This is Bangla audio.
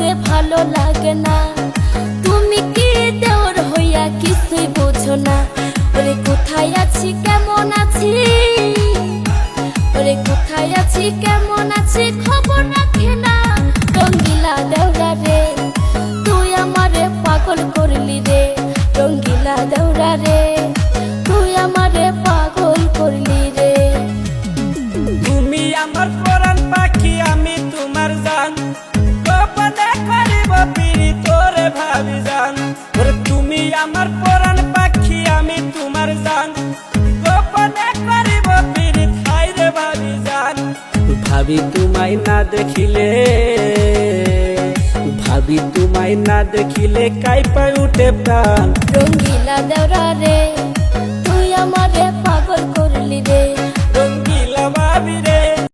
আমারে ভালো লাগে না। তুমি কি দেওর হইয়া কিছুই বোঝো না। ওরে কোথায় আছি কেমন আছি, ওরে কোথায় আছি কেমন আছি খবর রাখে না। রঙ্গিলা দেওরা রে তুই আমারে পাগল করলি রে, রঙ্গিলা দেওরা রে তুই আমারে পাগল করলি রে। তুমি আমার পরাণ পাখি আমি তোমার জান, গোপনে করিব পিরি তোরে ভাবি জান। ওরে তুমি আমার পরাণ পাখি আমি তোমার জান, গোপনে করিব পিরি খাই রে ভাবি জান। ভাবি তোমায় না দেখিলে, ভাবি তোমায় না দেখিলে কাইপা উঠে প্রাণ। রঙ্গিলা দেওরা রে তুই আমারে